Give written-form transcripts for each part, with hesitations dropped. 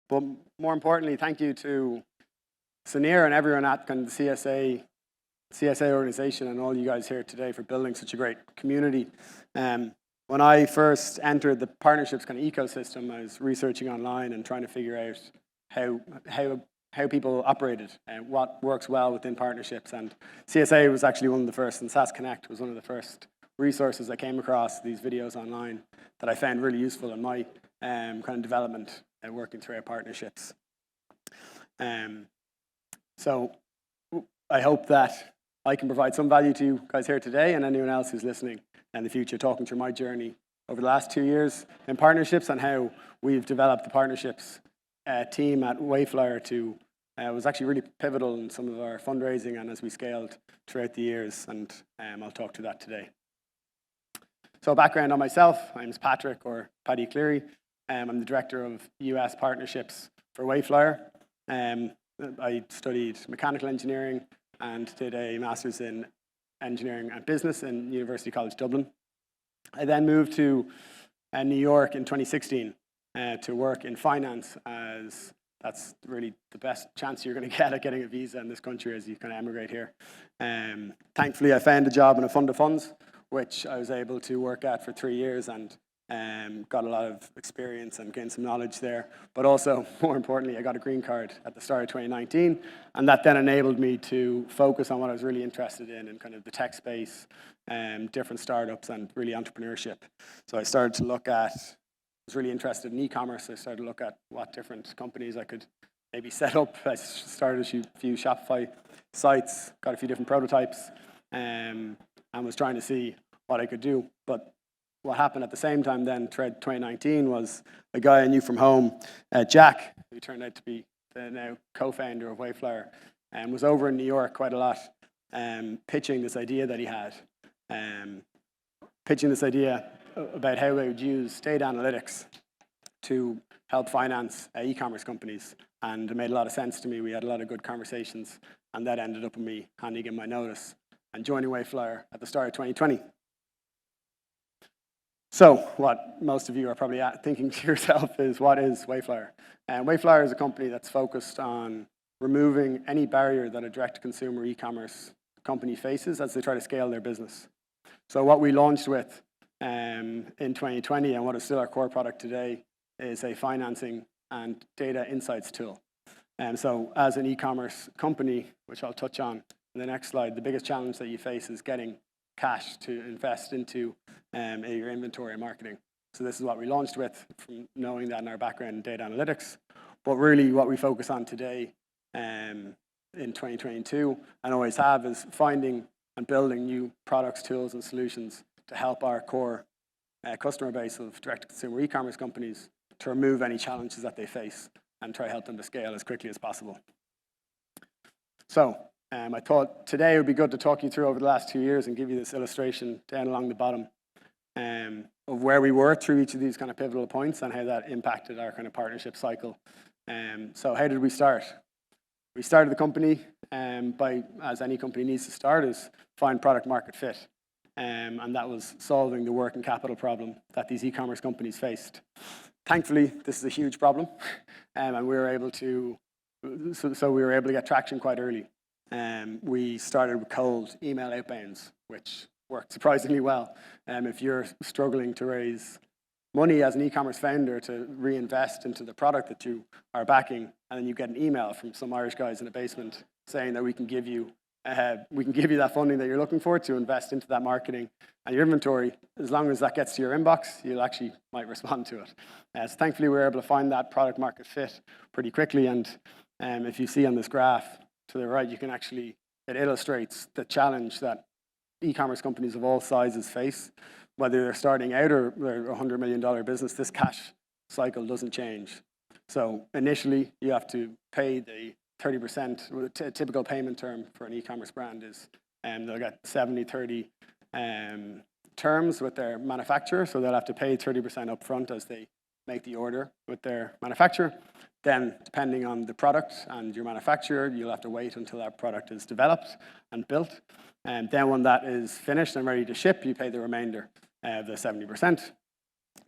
But more importantly, thank you to Sunir and everyone at kind of the CSA organization and all you guys here today for building such a great community. When I first entered the partnerships kind of ecosystem, I was researching online and trying to figure out how people operated and what works well within partnerships. And CSA was actually one of the first, and SaaS Connect was one of the first resources I came across, these videos online, that I found really useful in my kind of development and working through our partnerships. So I hope that I can provide some value to you guys here today and anyone else who's listening in the future, talking through my journey over the last 2 years in partnerships and how we've developed the partnerships team at Wayflyer to was actually really pivotal in some of our fundraising and as we scaled throughout the years, and I'll talk to that today. So background on myself, my name is Patrick, or Paddy Cleary. I'm the Director of US Partnerships for Wayflyer. I studied mechanical engineering and did a master's in engineering and business in University College Dublin. I then moved to New York in 2016 to work in finance, as that's really the best chance you're going to get at getting a visa in this country as you kind of emigrate here. Thankfully, I found a job in a fund of funds, which I was able to work at for 3 years and got a lot of experience and gained some knowledge there. But also, more importantly, I got a green card at the start of 2019, and that then enabled me to focus on what I was really interested in kind of the tech space, different startups, and really entrepreneurship. So I started to look at, I was really interested in e-commerce. I started to look at what different companies I could maybe set up. I started a few Shopify sites, got a few different prototypes, and was trying to see what I could do. But what happened at the same time then, 2019, was a guy I knew from home, Jack, who turned out to be the now co-founder of Wayflyer, and was over in New York quite a lot, pitching this idea that he had, pitching this idea about how we would use data analytics to help finance e-commerce companies. And it made a lot of sense to me. We had a lot of good conversations, and that ended up with me handing in my notice and joining Wayflyer at the start of 2020. So what most of you are probably thinking to yourself is, what is Wayflyer? And Wayflyer is a company that's focused on removing any barrier that a direct-to-consumer e-commerce company faces as they try to scale their business. So what we launched with in 2020, and what is still our core product today, is a financing and data insights tool. And so as an e-commerce company, which I'll touch on in the next slide, the biggest challenge that you face is getting cash to invest into your inventory and marketing. So this is what we launched with, from knowing that in our background in data analytics. But really what we focus on today in 2022, and always have, is finding and building new products, tools, and solutions to help our core customer base of direct-to-consumer e-commerce companies to remove any challenges that they face and try to help them to scale as quickly as possible. So I thought today it would be good to talk you through over the last 2 years and give you this illustration down along the bottom of where we were through each of these kind of pivotal points and how that impacted our kind of partnership cycle. So how did we start? We started the company by, as any company needs to start, is find product market fit. And that was solving the working capital problem that these e-commerce companies faced. Thankfully, this is a huge problem, and we were able to get traction quite early. We started with cold email outbounds, which worked surprisingly well. If you're struggling to raise money as an e-commerce founder to reinvest into the product that you are backing, and then you get an email from some Irish guys in a basement saying that we can give you that funding that you're looking for to invest into that marketing and your inventory, as long as that gets to your inbox, you actually might respond to it. So thankfully, we were able to find that product market fit pretty quickly. And if you see on this graph to the right, you can actually, it illustrates the challenge that e-commerce companies of all sizes face. Whether they're starting out or they're a $100 million business, this cash cycle doesn't change. So initially, you have to pay the 30%. A typical payment term for an e-commerce brand is they'll get 70-30 terms with their manufacturer. So they'll have to pay 30% upfront as they make the order with their manufacturer. Then, depending on the product and your manufacturer, you'll have to wait until that product is developed and built. And then when that is finished and ready to ship, you pay the remainder of the 70%.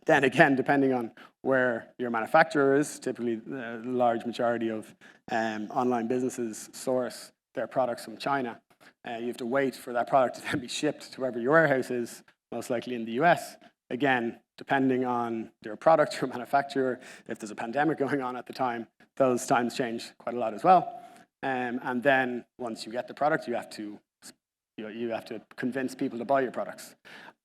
Then again, depending on where your manufacturer is, typically the large majority of online businesses source their products from China. You have to wait for that product to then be shipped to wherever your warehouse is, most likely in the US. Again, depending on their product, your manufacturer, if there's a pandemic going on at the time, those times change quite a lot as well. And then once you get the product, you have to convince people to buy your products.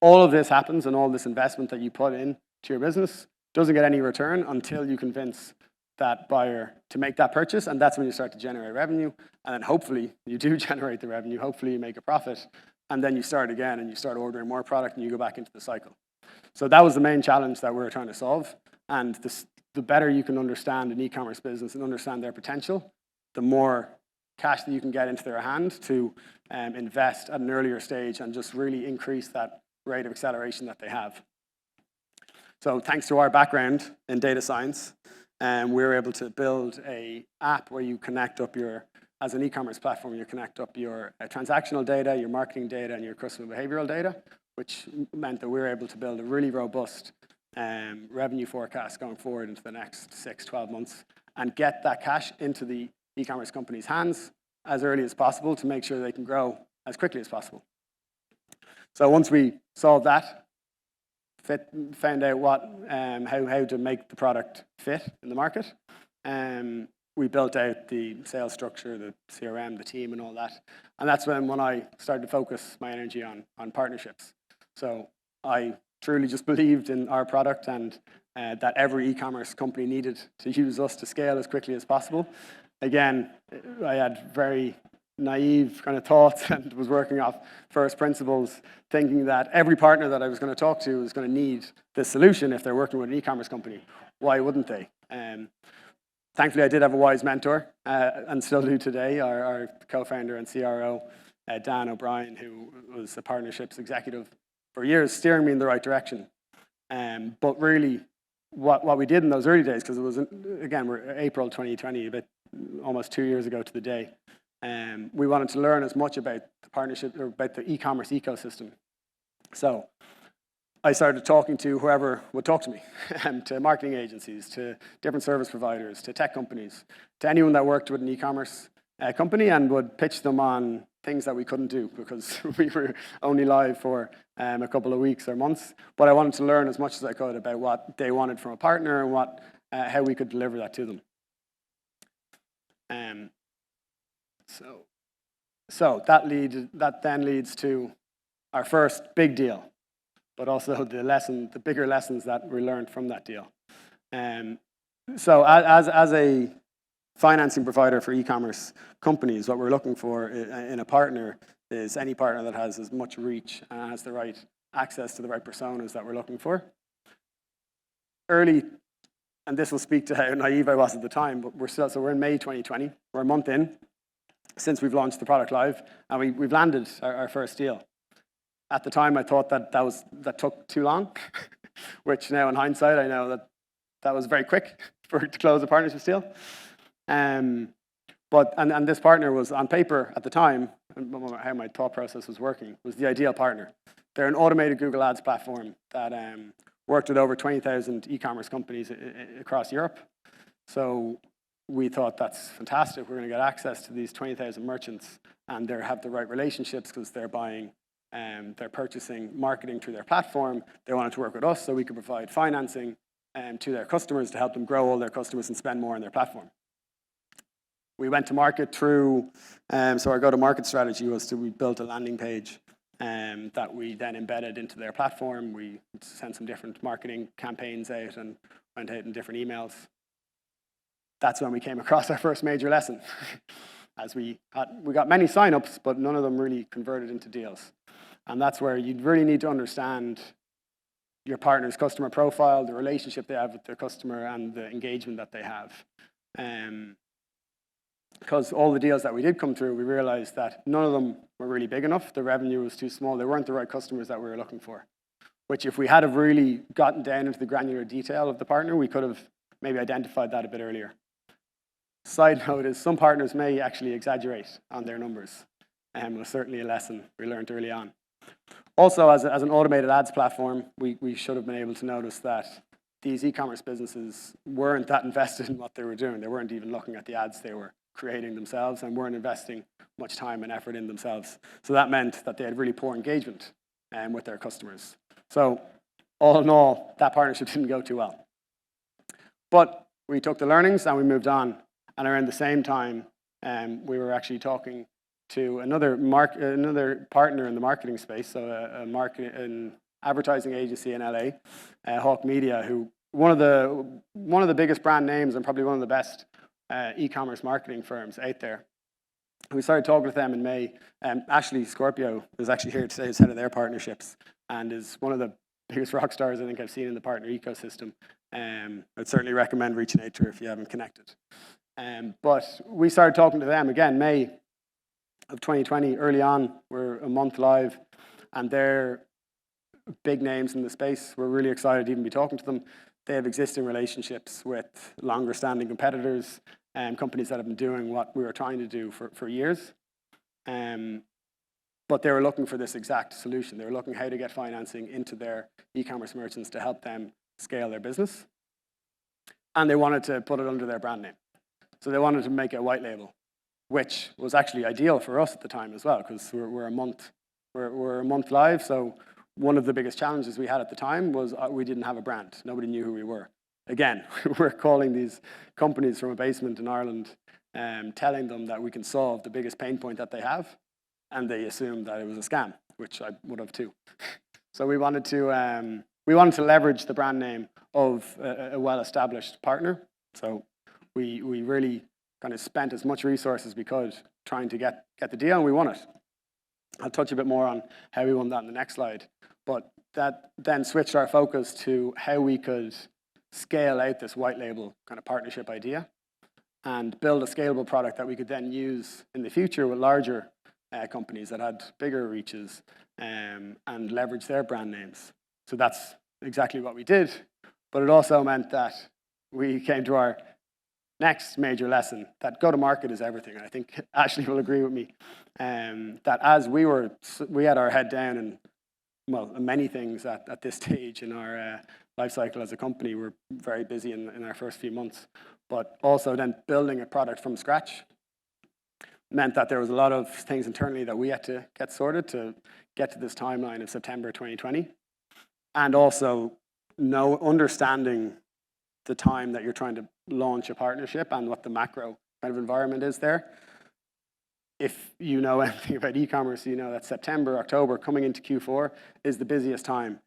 All of this happens, and all this investment that you put in to your business doesn't get any return until you convince that buyer to make that purchase, and that's when you start to generate revenue, and then hopefully you do generate the revenue, hopefully you make a profit, and then you start again and you start ordering more product and you go back into the cycle. So that was the main challenge that we were trying to solve, and the better you can understand an e-commerce business and understand their potential, the more cash that you can get into their hand to invest at an earlier stage and just really increase that rate of acceleration that they have. So thanks to our background in data science, we were able to build an app where you connect up as an e-commerce platform, you connect up your transactional data, your marketing data, and your customer behavioral data, which meant that we were able to build a really robust revenue forecast going forward into the next 6-12 months and get that cash into the e-commerce company's hands as early as possible to make sure they can grow as quickly as possible. So once we solved that, found out how to make the product fit in the market, we built out the sales structure, the CRM, the team, and all that. And that's when I started to focus my energy on partnerships. So I truly just believed in our product and that every e-commerce company needed to use us to scale as quickly as possible. Again, I had very naive kind of thoughts and was working off first principles, thinking that every partner that I was going to talk to was going to need this solution if they're working with an e-commerce company. Why wouldn't they? Thankfully, I did have a wise mentor, and still do today, our co-founder and CRO, Dan O'Brien, who was a partnerships executive for years, steering me in the right direction. But really, what we did in those early days, because it was, again, we're April 2020, about almost 2 years ago to the day, we wanted to learn as much about the partnership or about the e-commerce ecosystem. So I started talking to whoever would talk to me, to marketing agencies, to different service providers, to tech companies, to anyone that worked with an e-commerce company, and would pitch them on things that we couldn't do because we were only live for a couple of weeks or months. But I wanted to learn as much as I could about what they wanted from a partner and how we could deliver that to them. So that then leads to our first big deal, but also the bigger lessons that we learned from that deal. So as a financing provider for e-commerce companies, what we're looking for in a partner is any partner that has as much reach and has the right access to the right personas that we're looking for. Early, and this will speak to how naive I was at the time, but we're in May 2020, we're a month in since we've launched the product live, and we've landed our first deal. At the time, I thought that took too long, which now in hindsight, I know that was very quick to close a partnership deal. But this partner was on paper at the time, and how my thought process was working, was the ideal partner. They're an automated Google Ads platform that worked with over 20,000 e-commerce companies across Europe. So we thought that's fantastic. We're going to get access to these 20,000 merchants, and they have the right relationships because they're purchasing marketing through their platform. They wanted to work with us so we could provide financing to their customers to help them grow all their customers and spend more on their platform. We went to market through, so our go-to-market strategy was we built a landing page that we then embedded into their platform. We sent some different marketing campaigns out and went out in different emails. That's when we came across our first major lesson. As we got many signups, but none of them really converted into deals. And that's where you'd really need to understand your partner's customer profile, the relationship they have with their customer, and the engagement that they have. Because all the deals that we did come through, we realized that none of them were really big enough. The revenue was too small. They weren't the right customers that we were looking for. Which if we had have really gotten down into the granular detail of the partner, we could have maybe identified that a bit earlier. Side note is some partners may actually exaggerate on their numbers. It was certainly a lesson we learned early on. Also, as an automated ads platform, we should have been able to notice that these e-commerce businesses weren't that invested in what they were doing. They weren't even looking at the ads they were creating themselves and weren't investing much time and effort in themselves. So that meant that they had really poor engagement with their customers. So all in all, that partnership didn't go too well. But we took the learnings and we moved on. And around the same time, we were actually talking to another partner in the marketing space, so an advertising agency in LA, Hawk Media, who one of the biggest brand names and probably one of the best e-commerce marketing firms out there. We started talking with them in May. Ashley Scorpio is actually here today as head of their partnerships and is one of the biggest rock stars I think I've seen in the partner ecosystem. I'd certainly recommend reaching out to her if you haven't connected. But we started talking to them again, May of 2020, early on. We're a month live, and they're big names in the space. We're really excited to even be talking to them. They have existing relationships with longer standing competitors and companies that have been doing what we were trying to do for years. But they were looking for this exact solution. They were looking how to get financing into their e-commerce merchants to help them scale their business. And they wanted to put it under their brand name. So they wanted to make a white label, which was actually ideal for us at the time as well, because we're a month live. So one of the biggest challenges we had at the time was we didn't have a brand. Nobody knew who we were. Again, we're calling these companies from a basement in Ireland, telling them that we can solve the biggest pain point that they have, and they assumed that it was a scam, which I would have too. So we wanted to leverage the brand name of a well-established partner. So we really kind of spent as much resources as we could trying to get the deal, and we won it. I'll touch a bit more on how we won that in the next slide. But that then switched our focus to how we could scale out this white label kind of partnership idea and build a scalable product that we could then use in the future with larger companies that had bigger reaches and leverage their brand names. So that's exactly what we did. But it also meant that we came to our next major lesson, that go-to-market is everything. And I think Ashley will agree with me that as we had our head down and, well, many things at this stage in our life cycle as a company. We're very busy in our first few months. But also then building a product from scratch meant that there was a lot of things internally that we had to get sorted to get to this timeline of September 2020. And also understanding the time that you're trying to launch a partnership and what the macro kind of environment is there. If you know anything about e-commerce, you know that September, October, coming into Q4 is the busiest time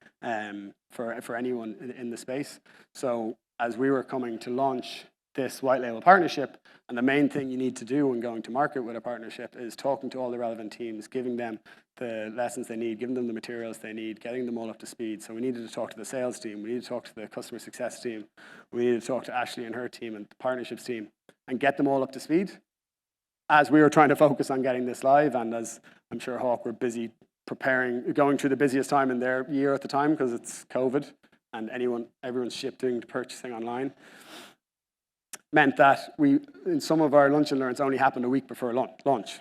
for anyone in the space. So as we were coming to launch this white label partnership, and the main thing you need to do when going to market with a partnership is talking to all the relevant teams, giving them the lessons they need, giving them the materials they need, getting them all up to speed. So we needed to talk to the sales team, we needed to talk to the customer success team, we needed to talk to Ashley and her team and the partnerships team and get them all up to speed as we were trying to focus on getting this live. And as I'm sure Hawk were busy preparing, going through the busiest time in their year at the time because it's COVID and everyone's shifting to purchasing online, meant that in some of our lunch and learns only happened a week before launch.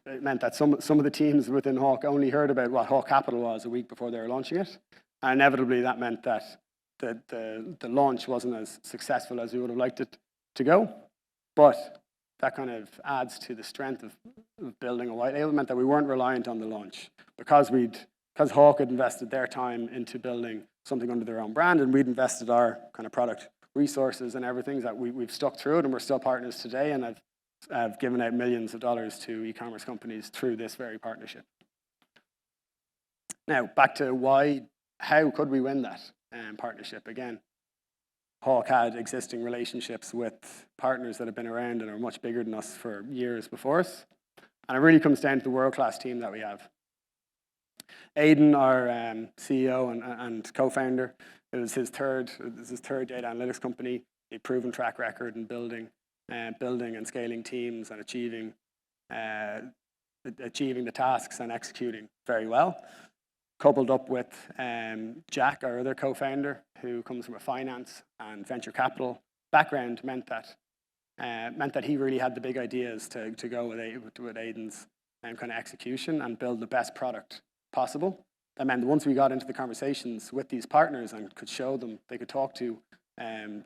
It meant that some of the teams within Hawk only heard about what Hawk Capital was a week before they were launching it. And inevitably that meant that the launch wasn't as successful as we would have liked it to go. But that kind of adds to the strength of building a white label. It meant that we weren't reliant on the launch because Hawk had invested their time into building something under their own brand, and we'd invested our kind of product resources and everything that we've stuck through it, and we're still partners today, and I've given out millions of dollars to e-commerce companies through this very partnership. Now, back to how could we win that partnership? Again, Hawk had existing relationships with partners that have been around and are much bigger than us for years before us. And it really comes down to the world-class team that we have. Aidan, our CEO and co-founder, it was his third data analytics company, a proven track record in building and scaling teams and achieving the tasks and executing very well. Coupled up with Jack, our other co-founder, who comes from a finance and venture capital background, meant that he really had the big ideas to go with Aidan's kind of execution and build the best product possible That meant once we got into the conversations with these partners and could show them, they could talk to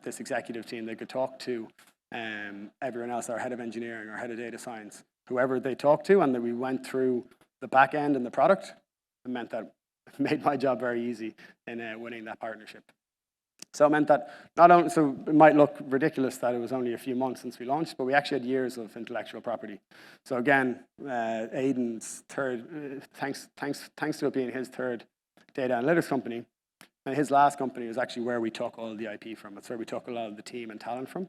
this executive team, they could talk to everyone else, our head of engineering, our head of data science, whoever they talked to, and that we went through the back end and the product, it meant that it made my job very easy in winning that partnership. So it meant that not only, so it might look ridiculous that it was only a few months since we launched, but we actually had years of intellectual property. So again, Aidan's third, thanks to it being his third data analytics company, and his last company was actually where we took all the IP from. It's where we took a lot of the team and talent from,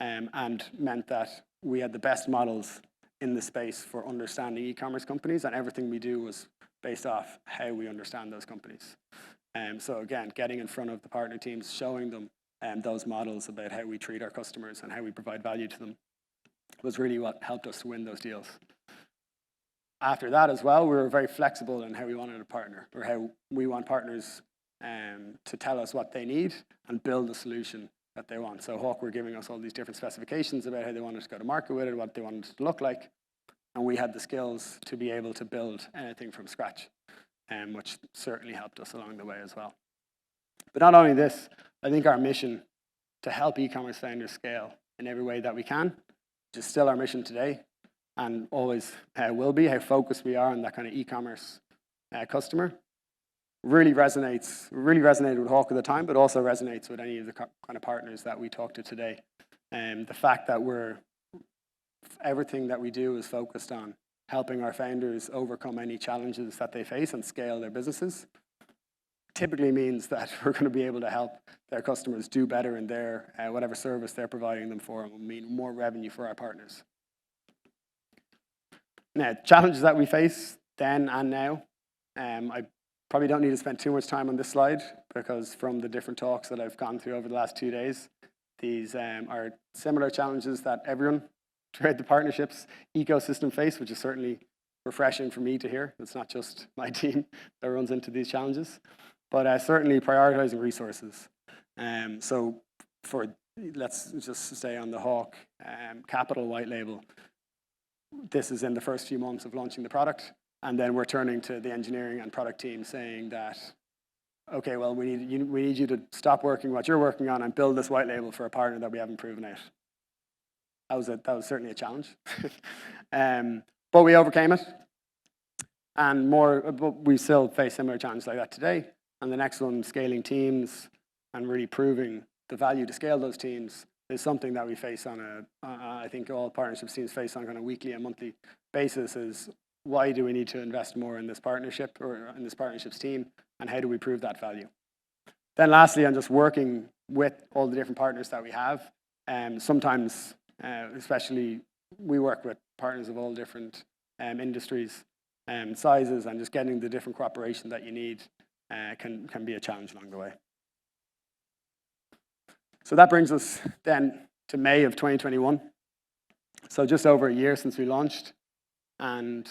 and meant that we had the best models in the space for understanding e-commerce companies, and everything we do was based off how we understand those companies. So again, getting in front of the partner teams, showing them those models about how we treat our customers and how we provide value to them was really what helped us to win those deals. After that as well, we were very flexible in how we wanted to partner, or how we want partners to tell us what they need and build a solution that they want. So Hawk were giving us all these different specifications about how they wanted to go to market with it, what they wanted it to look like, and we had the skills to be able to build anything from scratch, which certainly helped us along the way as well. But not only this, I think our mission to help e-commerce founders scale in every way that we can, which is still our mission today, and always will be, how focused we are on that kind of e-commerce customer, really resonated with Hawk at the time, but also resonates with any of the kind of partners that we talk to today. The fact that everything that we do is focused on helping our founders overcome any challenges that they face and scale their businesses typically means that we're going to be able to help their customers do better in their whatever service they're providing them for, and will mean more revenue for our partners. Now, challenges that we face then and now, I probably don't need to spend too much time on this slide, because from the different talks that I've gone through over the last 2 days, these are similar challenges that everyone throughout the partnerships ecosystem face, which is certainly refreshing for me to hear. It's not just my team that runs into these challenges, but certainly prioritizing resources. So let's just stay on the Hawk Capital white label. This is in the first few months of launching the product, and then we're turning to the engineering and product team saying that, okay, well, we need you to stop working what you're working on and build this white label for a partner that we haven't proven out. That was certainly a challenge, but we overcame it, but we still face similar challenges like that today. And the next one, scaling teams and really proving the value to scale those teams, is something that we face on I think all partnership teams face on kind of weekly and monthly basis. Is why do we need to invest more in this partnership or in this partnerships team, and how do we prove that value? Then lastly, on just working with all the different partners that we have, sometimes, especially we work with partners of all different industries and sizes, and just getting the different cooperation that you need can be a challenge along the way. So that brings us then to May of 2021. So just over a year since we launched, and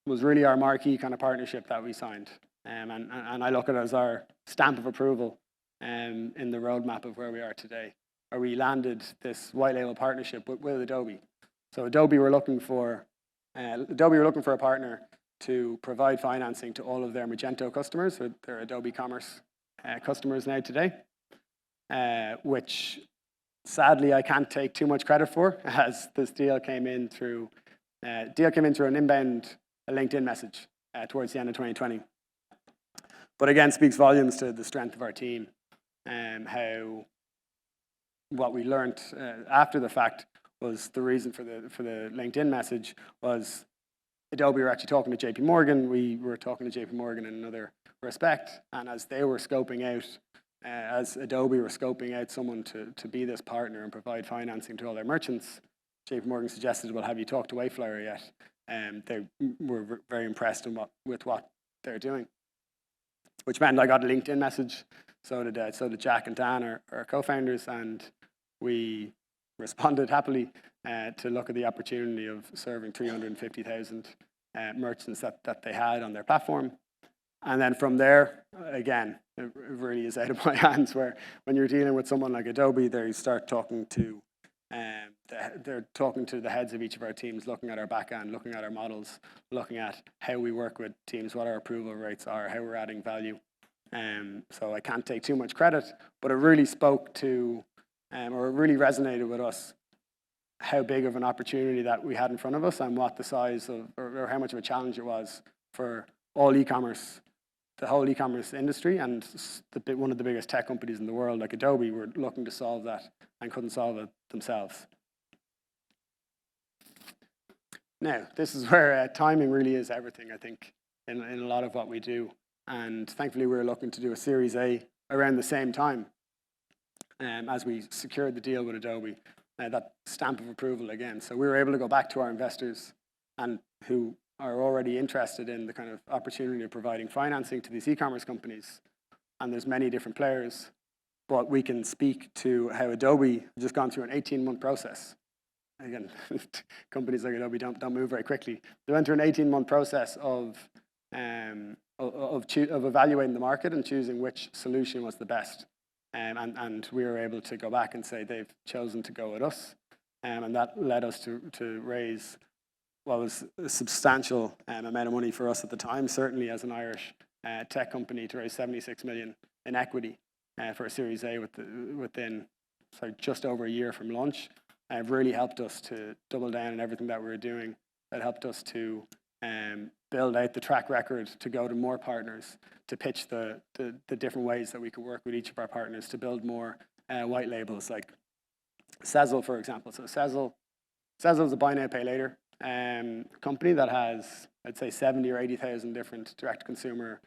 was really our marquee kind of partnership that we signed. And I look at it as our stamp of approval in the roadmap of where we are today, where we landed this white label partnership with Adobe. So Adobe were looking for a partner to provide financing to all of their Magento customers, or their Adobe Commerce customers now today, which sadly I can't take too much credit for, as this deal came in through an inbound LinkedIn message towards the end of 2020. But again, speaks volumes to the strength of our team, and how what we learned after the fact was the reason for the LinkedIn message was Adobe were actually talking to JP Morgan. We were talking to JP Morgan in another respect, and as they were scoping out, as Adobe were scoping out someone to be this partner and provide financing to all their merchants, JP Morgan suggested, well, have you talked to Wayflyer yet? They were very impressed with what they're doing, which meant I got a LinkedIn message. So did Jack and Dan, our co-founders, and we responded happily to look at the opportunity of serving 350,000 merchants that they had on their platform. And then from there, again, it really is out of my hands, where when you're dealing with someone like Adobe, they start talking to They're talking to the heads of each of our teams, looking at our backend, looking at our models, looking at how we work with teams, what our approval rates are, how we're adding value. So I can't take too much credit, but it really spoke to, or it really resonated with us, how big of an opportunity that we had in front of us and what the size of, or how much of a challenge it was for all e-commerce, the whole e-commerce industry, and one of the biggest tech companies in the world, like Adobe, were looking to solve that and couldn't solve it themselves. Now, this is where timing really is everything, I think, in a lot of what we do. And thankfully, we were looking to do a Series A around the same time as we secured the deal with Adobe. That stamp of approval again. So we were able to go back to our investors and who are already interested in the kind of opportunity of providing financing to these e-commerce companies. And there's many different players, but we can speak to how Adobe just gone through an 18-month process. Again, companies like Adobe don't move very quickly. They went through an 18-month process of evaluating the market and choosing which solution was the best. And we were able to go back and say they've chosen to go with us. And that led us to raise what was a substantial amount of money for us at the time, certainly as an Irish tech company, to raise 76 million in equity for a Series A within just over a year from launch. It really helped us to double down on everything that we were doing. It helped us to build out the track record to go to more partners, to pitch the different ways that we could work with each of our partners to build more white labels like Sezzle, for example. So Sezzle is a buy now, pay later company that has, I'd say, 70 or 80,000 different direct-to-consumer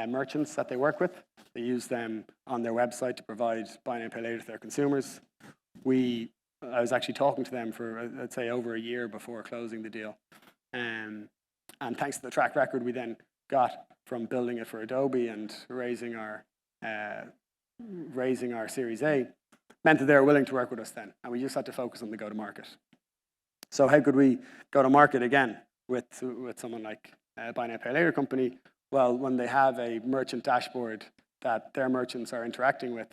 merchants that they work with. They use them on their website to provide buy now, pay later to their consumers. I was actually talking to them for, I'd say, over a year before closing the deal. And thanks to the track record we then got from building it for Adobe and raising our Series A, meant that they were willing to work with us then. And we just had to focus on the go-to-market. So how could we go to market again with someone like a buy now, pay later company? Well, when they have a merchant dashboard that their merchants are interacting with,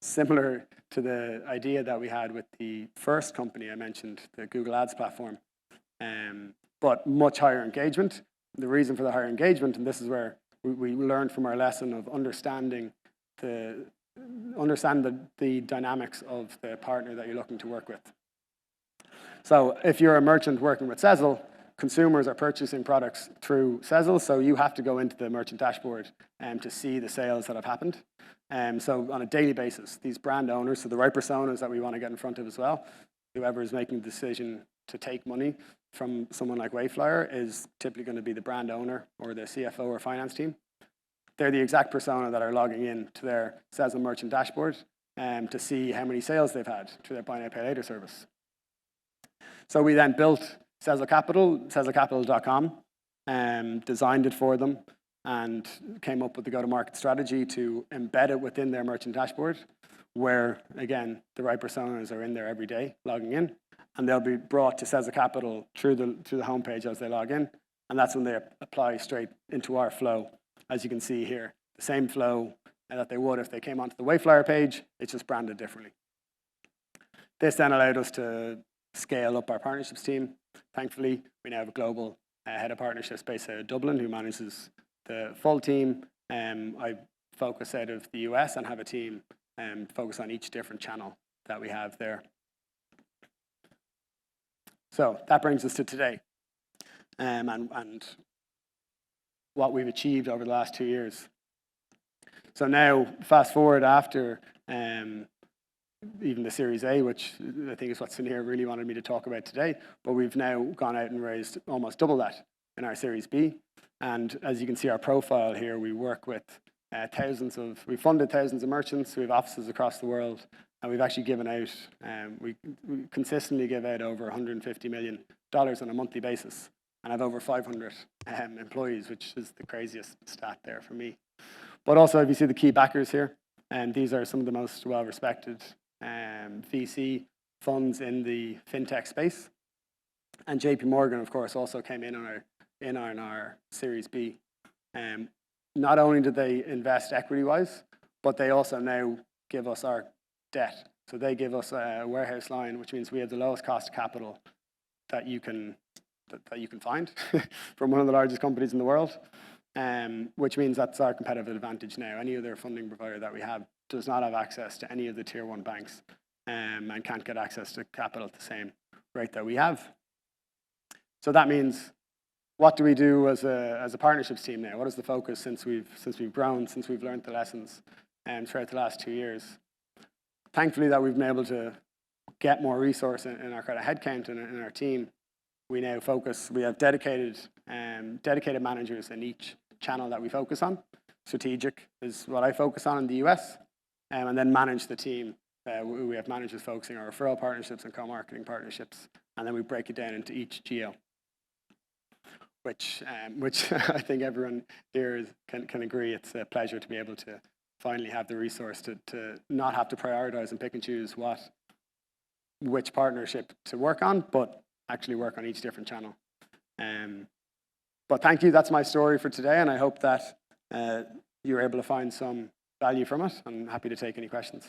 similar to the idea that we had with the first company I mentioned, the Google Ads platform, but much higher engagement. The reason for the higher engagement, and this is where we learned from our lesson of understand the dynamics of the partner that you're looking to work with. So if you're a merchant working with Sezzle, consumers are purchasing products through Sezzle, so you have to go into the merchant dashboard to see the sales that have happened. So on a daily basis, these brand owners, so the right personas that we want to get in front of as well, whoever is making the decision to take money from someone like Wayflyer is typically going to be the brand owner or the CFO or finance team. They're the exact persona that are logging in to their Sezzle merchant dashboard to see how many sales they've had through their buy now, pay later service. So we then built Sezzle Capital, sezzlecapital.com, designed it for them, and came up with the go-to-market strategy to embed it within their merchant dashboard, where, again, the right personas are in there every day, logging in, and they'll be brought to Sezzle Capital through the homepage as they log in, and that's when they apply straight into our flow. As you can see here, the same flow that they would if they came onto the Wayflyer page, it's just branded differently. This then allowed us to scale up our partnerships team. Thankfully, we now have a global head of partnerships based out of Dublin who manages the full team. I focus out of the US and have a team focus on each different channel that we have there. So that brings us to today and what we've achieved over the last 2 years. So now, fast forward after even the Series A, which I think is what Sunir really wanted me to talk about today, but we've now gone out and raised almost double that in our Series B. And as you can see our profile here, we work with we funded thousands of merchants, we have offices across the world, and we've actually given out, we consistently give out over $150 million on a monthly basis, and have over 500 employees, which is the craziest stat there for me. But also, if you see the key backers here, and these are some of the most well-respected VC funds in the fintech space. And JP Morgan, of course, also came in on our Series B. Not only did they invest equity-wise, but they also now give us our debt. So they give us a warehouse line, which means we have the lowest cost of capital that you can find from one of the largest companies in the world, which means that's our competitive advantage now. Any other funding provider that we have does not have access to any of the tier one banks, and can't get access to capital at the same rate that we have. So that means, what do we do as a partnerships team now? What is the focus since we've grown, since we've learned the lessons throughout the last 2 years? Thankfully, that we've been able to get more resource in our kind of headcount and in our team. We now focus. We have dedicated managers in each channel that we focus on. Strategic is what I focus on in the US, and then manage the team. We have managers focusing on referral partnerships and co-marketing partnerships, and then we break it down into each geo, which I think everyone here can agree. It's a pleasure to be able to finally have the resource to not have to prioritize and pick and choose which partnership to work on, but actually work on each different channel. But thank you. That's my story for today, and I hope that you're able to find some value from it. I'm happy to take any questions.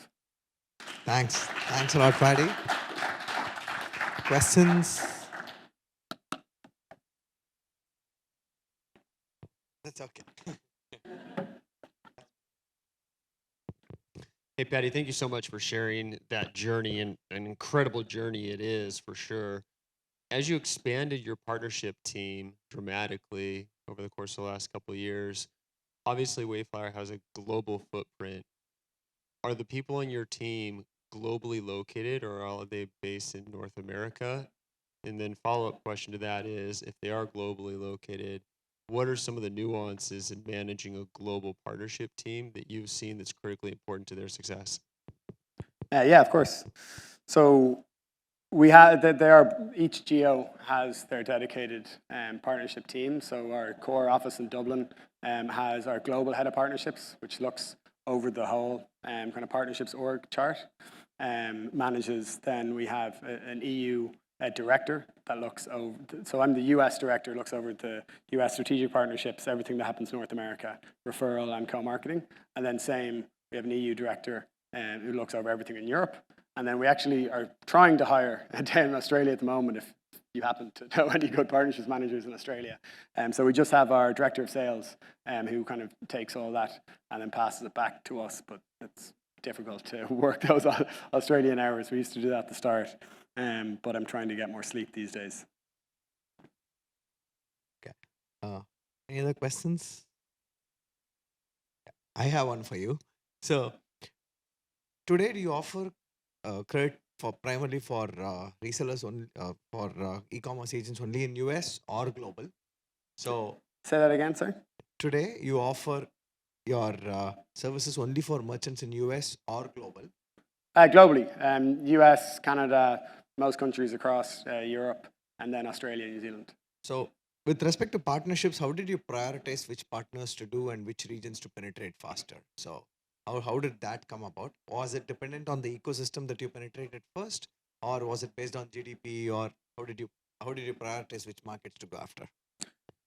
Thanks a lot, Paddy. Questions? That's okay. Hey, Patty, thank you so much for sharing that journey, and an incredible journey it is for sure. As you expanded your partnership team dramatically over the course of the last couple of years, obviously Wayflyer has a global footprint. Are the people on your team globally located, or are they based in North America? And then follow-up question to that is, if they are globally located, what are some of the nuances in managing a global partnership team that you've seen that's critically important to their success? Yeah, of course. So each geo has their dedicated partnership team. So our core office in Dublin has our global head of partnerships, which looks over the whole kind of partnerships org chart. Manages. Then we have an EU director that looks over. So I'm the US director, looks over the US strategic partnerships, everything that happens in North America, referral and co-marketing. And then we have an EU director who looks over everything in Europe. And then we actually are trying to hire down in Australia at the moment, if you happen to know any good partnerships managers in Australia. So we just have our director of sales who kind of takes all that and then passes it back to us. But it's difficult to work those Australian hours. We used to do that at the start, but I'm trying to get more sleep these days. Okay. Any other questions? I have one for you. So today, do you offer credit primarily for resellers only, for e-commerce agents only in US or global? So say that again, sir. Today, you offer your services only for merchants in US or global? Globally, US, Canada, most countries across Europe, and then Australia, New Zealand. So with respect to partnerships, how did you prioritize which partners to do and which regions to penetrate faster? So how did that come about? Was it dependent on the ecosystem that you penetrated first, or was it based on GDP, or how did you prioritize which markets to go after?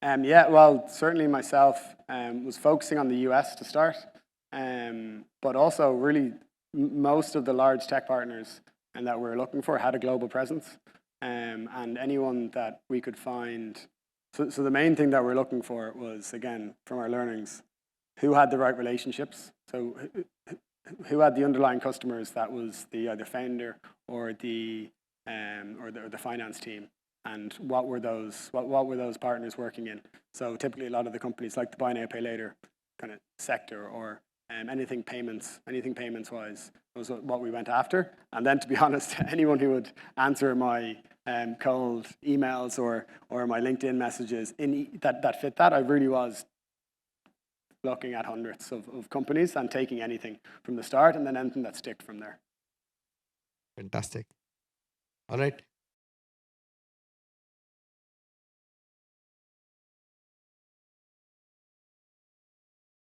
Yeah, well, certainly myself was focusing on the US to start, but also really most of the large tech partners and that we're looking for had a global presence, and anyone that we could find. So the main thing that we're looking for was, again, from our learnings, who had the right relationships. So who had the underlying customers that was the either founder or the finance team, and what were those partners working in. So typically a lot of the companies like the buy now pay later kind of sector, or anything payments wise was what we went after. And then, to be honest, anyone who would answer my cold emails or my LinkedIn messages that fit that, I really was looking at hundreds of companies and taking anything from the start and then anything that stick from there. Fantastic. All right.